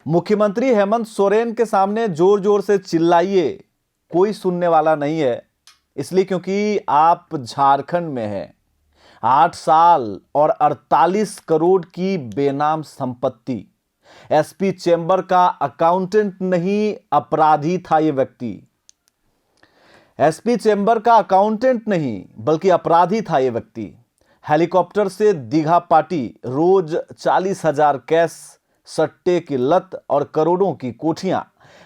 मुख्यमंत्री हेमंत सोरेन के सामने जोर जोर से चिल्लाइए, कोई सुनने वाला नहीं है। इसलिए क्योंकि आप झारखंड में हैं। 8 साल और 48 करोड़ की बेनाम संपत्ति। एसपी चेंबर का अकाउंटेंट नहीं, अपराधी था यह व्यक्ति। एसपी चेंबर का अकाउंटेंट नहीं बल्कि अपराधी था यह व्यक्ति। हेलीकॉप्टर से दीघा पार्टी, रोज 40,000 कैश, सट्टे की लत और करोड़ों की कोठियां।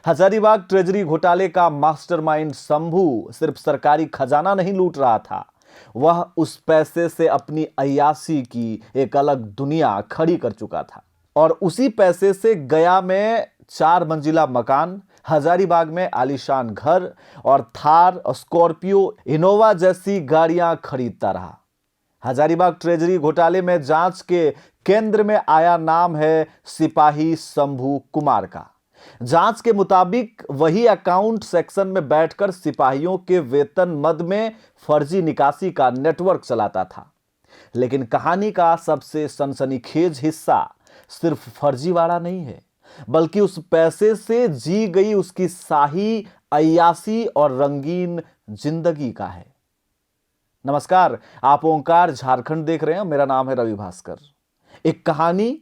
हजारीबाग ट्रेजरी घोटाले का मास्टरमाइंड शंभू सिर्फ सरकारी खजाना नहीं लूट रहा था, वह उस पैसे से अपनी अय्यासी की एक अलग दुनिया खड़ी कर चुका था। और उसी पैसे से गया में 4 मंजिला मकान, हजारीबाग में आलीशान घर और थार, स्कॉर्पियो, इनोवा जैसी गाड़ियां खरीदता रहा। हजारीबाग ट्रेजरी घोटाले में जांच के केंद्र में आया नाम है सिपाही शंभू कुमार का। जांच के मुताबिक वही अकाउंट सेक्शन में बैठकर सिपाहियों के वेतन मद में फर्जी निकासी का नेटवर्क चलाता था। लेकिन कहानी का सबसे सनसनीखेज हिस्सा सिर्फ फर्जीवाड़ा नहीं है, बल्कि उस पैसे से जी गई उसकी शाही, अय्यासी और रंगीन जिंदगी का है। नमस्कार, आप ओंकार झारखंड देख रहे हैं। मेरा नाम है रवि भास्कर। एक कहानी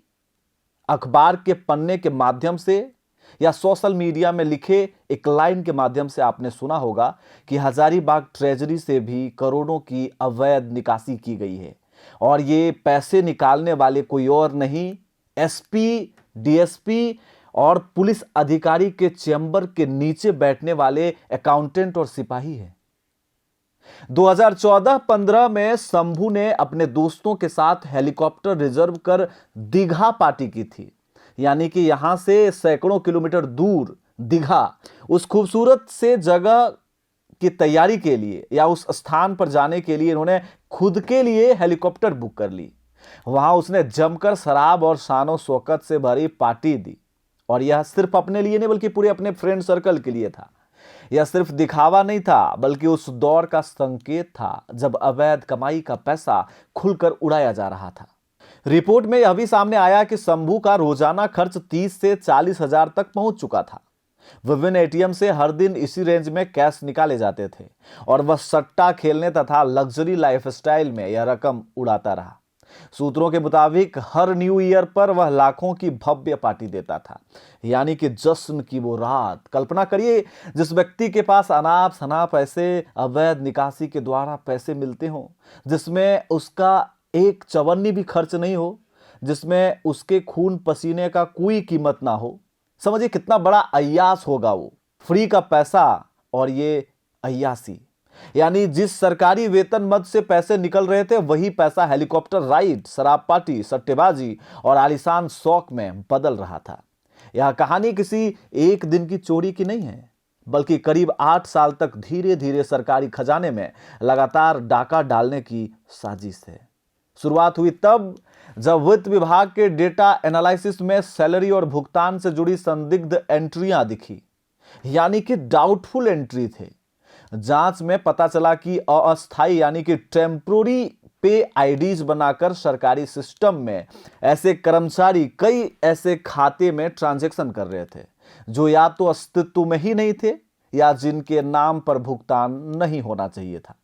अखबार के पन्ने के माध्यम से या सोशल मीडिया में लिखे एक लाइन के माध्यम से आपने सुना होगा कि हजारीबाग ट्रेजरी से भी करोड़ों की अवैध निकासी की गई है। और ये पैसे निकालने वाले कोई और नहीं, एसपी, डीएसपी और पुलिस अधिकारी के चेंबर के नीचे बैठने वाले अकाउंटेंट और सिपाही है। 2014-15 में शंभू ने अपने दोस्तों के साथ हेलीकॉप्टर रिजर्व कर दीघा पार्टी की थी। यानी कि यहां से सैकड़ों किलोमीटर दूर दीघा, उस खूबसूरत से जगह की तैयारी के लिए या उस स्थान पर जाने के लिए इन्होंने खुद के लिए हेलीकॉप्टर बुक कर ली। वहां उसने जमकर शराब और शानो शौकत से भरी पार्टी दी। और यह सिर्फ अपने लिए नहीं बल्कि पूरे अपने फ्रेंड सर्कल के लिए था। यह सिर्फ दिखावा नहीं था बल्कि उस दौर का संकेत था जब अवैध कमाई का पैसा खुलकर उड़ाया जा रहा था। रिपोर्ट में यह भी सामने आया कि शंभू का रोजाना खर्च 30 से 40 हजार तक पहुंच चुका था। विभिन्न एटीएम से हर दिन इसी रेंज में कैश निकाले जाते थे और वह सट्टा खेलने तथा लग्जरी लाइफस्टाइल में यह रकम उड़ाता रहा। सूत्रों के मुताबिक हर न्यू ईयर पर वह लाखों की भव्य पार्टी देता था। यानी कि जश्न की वो रात। कल्पना करिए, जिस व्यक्ति के पास अनाप शनाप ऐसे अवैध निकासी के द्वारा पैसे मिलते हों, जिसमें उसका एक चवन्नी भी खर्च नहीं हो, जिसमें उसके खून पसीने का कोई कीमत ना हो। समझिए कितना बड़ा अय्यास होगा वो। फ्री का पैसा और ये अय्यासी। यानी जिस सरकारी वेतन मद से पैसे निकल रहे थे, वही पैसा हेलीकॉप्टर राइड, शराब पार्टी, सट्टेबाजी और आलीशान शौक में बदल रहा था। यह कहानी किसी एक दिन की चोरी की नहीं है, बल्कि करीब 8 साल तक धीरे धीरे सरकारी खजाने में लगातार डाका डालने की साजिश है। शुरुआत हुई तब जब वित्त विभाग के डेटा एनालिसिस में सैलरी और भुगतान से जुड़ी संदिग्ध एंट्रियां दिखी, यानी कि डाउटफुल एंट्री थे। जांच में पता चला कि अस्थायी यानी कि टेम्पोररी पे आईडीज बनाकर सरकारी सिस्टम में ऐसे कर्मचारी कई ऐसे खाते में ट्रांजैक्शन कर रहे थे जो या तो अस्तित्व में ही नहीं थे या जिनके नाम पर भुगतान नहीं होना चाहिए था।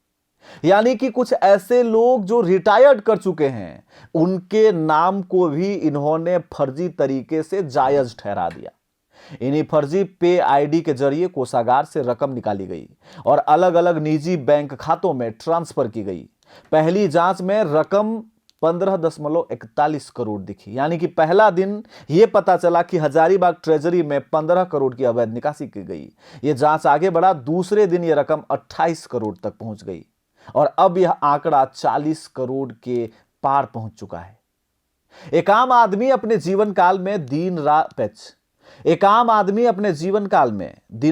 यानी कि कुछ ऐसे लोग जो रिटायर्ड कर चुके हैं, उनके नाम को भी इन्होंने फर्जी तरीके से जायज ठहरा दिया। इन्हीं फर्जी पे आईडी के जरिए कोषागार से रकम निकाली गई और अलग अलग निजी बैंक खातों में ट्रांसफर की गई। पहली जांच में रकम 15.41 करोड़ दिखी। यानी कि पहला दिन यह पता चला कि हजारीबाग ट्रेजरी में 15 करोड़ की अवैध निकासी की गई। यह जांच आगे बढ़ा, दूसरे दिन यह रकम 28 करोड़ तक पहुंच गई और अब यह आंकड़ा 40 करोड़ के पार पहुंच चुका है। एक आम आदमी अपने जीवन काल में दिन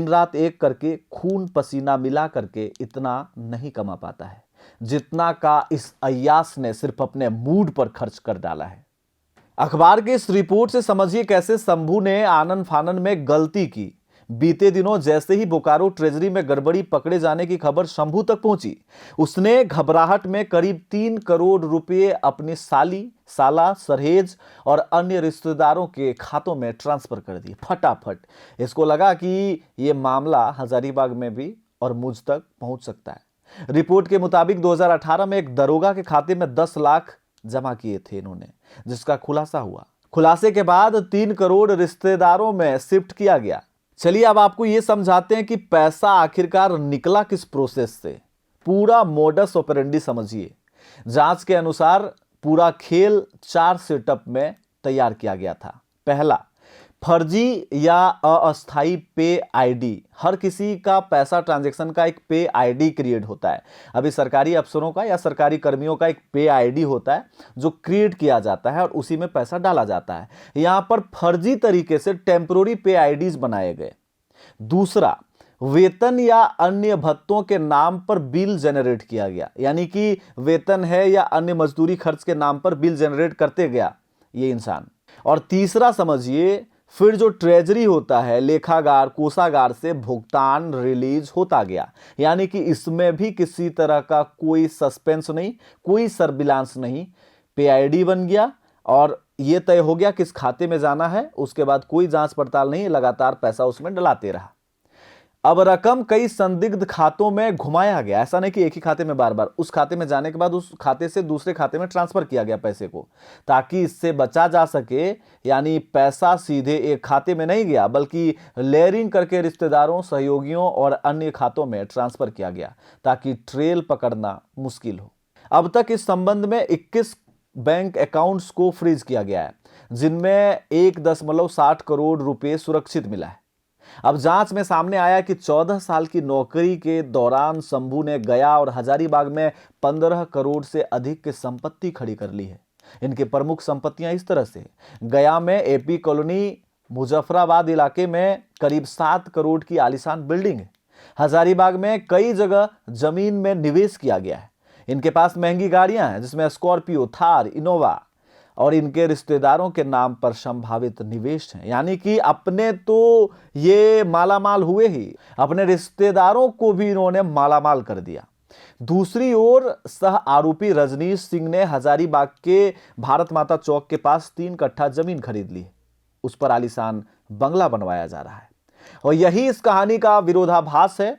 रात एक करके खून पसीना मिला करके इतना नहीं कमा पाता है जितना का इस अय्यास ने सिर्फ अपने मूड पर खर्च कर डाला है। अखबार की इस रिपोर्ट से समझिए कैसे शंभू ने आनन फानन में गलती की। बीते दिनों जैसे ही बोकारो ट्रेजरी में गड़बड़ी पकड़े जाने की खबर शंभू तक पहुंची, उसने घबराहट में करीब 3 करोड़ रुपए अपनी साला, सरहेज और अन्य रिश्तेदारों के खातों में ट्रांसफर कर दिए फटाफट। इसको लगा कि यह मामला हजारीबाग में भी और मुझ तक पहुंच सकता है। रिपोर्ट के मुताबिक 2018 में एक दरोगा के खाते में 10 लाख जमा किए थे इन्होंने, जिसका खुलासा हुआ। खुलासे के बाद 3 करोड़ रिश्तेदारों में शिफ्ट किया गया। चलिए अब आपको यह समझाते हैं कि पैसा आखिरकार निकला किस प्रोसेस से। पूरा मोडस ऑपरेंडी समझिए। जांच के अनुसार पूरा खेल 4 सेटअप में तैयार किया गया था। पहला, फर्जी या अस्थाई पे आईडी। हर किसी का पैसा ट्रांजैक्शन का एक पे आईडी क्रिएट होता है। अभी सरकारी अफसरों का या सरकारी कर्मियों का एक पे आईडी होता है जो क्रिएट किया जाता है और उसी में पैसा डाला जाता है। यहां पर फर्जी तरीके से टेम्पररी पे आईडीज बनाए गए। दूसरा, वेतन या अन्य भत्तों के नाम पर बिल जनरेट किया गया, यानी कि वेतन है या अन्य मजदूरी खर्च के नाम पर बिल जनरेट करते गया ये इंसान। और तीसरा समझिए, फिर जो ट्रेजरी होता है, लेखागार, कोषागार से भुगतान रिलीज होता गया, यानी कि इसमें भी किसी तरह का कोई सस्पेंस नहीं, कोई सर्विलांस नहीं। पे आईडी बन गया और यह तय हो गया किस खाते में जाना है। उसके बाद कोई जांच पड़ताल नहीं, लगातार पैसा उसमें डलाते रहा। अब रकम कई संदिग्ध खातों में घुमाया गया। ऐसा नहीं कि एक ही खाते में बार बार, उस खाते में जाने के बाद उस खाते से दूसरे खाते में ट्रांसफर किया गया पैसे को, ताकि इससे बचा जा सके। यानी पैसा सीधे एक खाते में नहीं गया, बल्कि लेयरिंग करके रिश्तेदारों, सहयोगियों और अन्य खातों में ट्रांसफर किया गया, ताकि ट्रेल पकड़ना मुश्किल हो। अब तक इस संबंध में 21 बैंक अकाउंट्स को फ्रीज किया गया है, जिनमें 1.60 करोड़ रुपए सुरक्षित मिला है। अब जांच में सामने आया कि 14 साल की नौकरी के दौरान शंभू ने गया और हजारीबाग में 15 करोड़ से अधिक की संपत्ति खड़ी कर ली है। इनकी प्रमुख संपत्तियां इस तरह से: गया में एपी कॉलोनी मुजफ्फराबाद इलाके में करीब 7 करोड़ की आलीशान बिल्डिंग है। हजारीबाग में कई जगह जमीन में निवेश किया गया है। इनके पास महंगी गाड़ियां हैं, जिसमें स्कॉर्पियो, थार, इनोवा और इनके रिश्तेदारों के नाम पर संभावित निवेश हैं। यानी कि अपने तो ये मालामाल हुए ही, अपने रिश्तेदारों को भी इन्होंने मालामाल कर दिया। दूसरी ओर सह आरोपी रजनीश सिंह ने हजारीबाग के भारत माता चौक के पास 3 कट्ठा जमीन खरीद ली। उस पर आलीशान बंगला बनवाया जा रहा है। और यही इस कहानी का विरोधाभास है,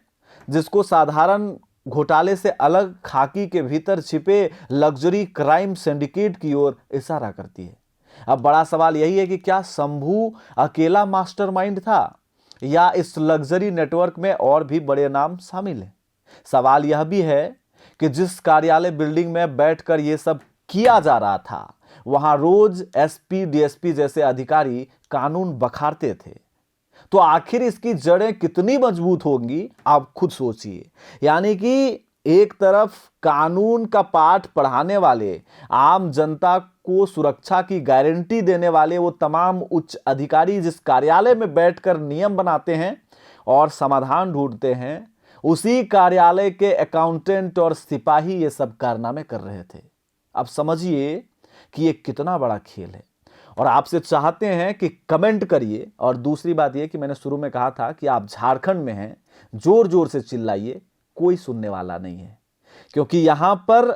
जिसको साधारण घोटाले से अलग खाकी के भीतर छिपे लग्जरी क्राइम सिंडिकेट की ओर इशारा करती है। अब बड़ा सवाल यही है कि क्या शंभू अकेला मास्टरमाइंड था या इस लग्जरी नेटवर्क में और भी बड़े नाम शामिल हैं? सवाल यह भी है कि जिस कार्यालय बिल्डिंग में बैठकर यह सब किया जा रहा था, वहां रोज एसपी, डीएसपी जैसे अधिकारी कानून बखारते थे। तो आखिर इसकी जड़ें कितनी मजबूत होंगी, आप खुद सोचिए। यानी कि एक तरफ कानून का पाठ पढ़ाने वाले, आम जनता को सुरक्षा की गारंटी देने वाले वो तमाम उच्च अधिकारी जिस कार्यालय में बैठकर नियम बनाते हैं और समाधान ढूंढते हैं, उसी कार्यालय के अकाउंटेंट और सिपाही ये सब कारनामे कर रहे थे। अब समझिए कि ये कितना बड़ा खेल है। और आपसे चाहते हैं कि कमेंट करिए। और दूसरी बात यह कि मैंने शुरू में कहा था कि आप झारखंड में हैं, जोर जोर से चिल्लाइए, कोई सुनने वाला नहीं है। क्योंकि यहां पर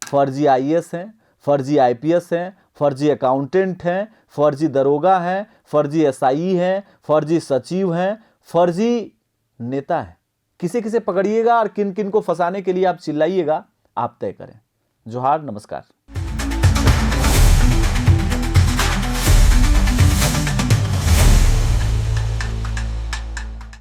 फर्जी आईएएस हैं, फर्जी आईपीएस हैं, फर्जी अकाउंटेंट हैं, फर्जी दरोगा हैं, फर्जी एसआई हैं, फर्जी सचिव हैं, फर्जी नेता हैं। किसे किसे पकड़िएगा और किन किन को फंसाने के लिए आप चिल्लाइएगा, आप तय करें। जोहार, नमस्कार।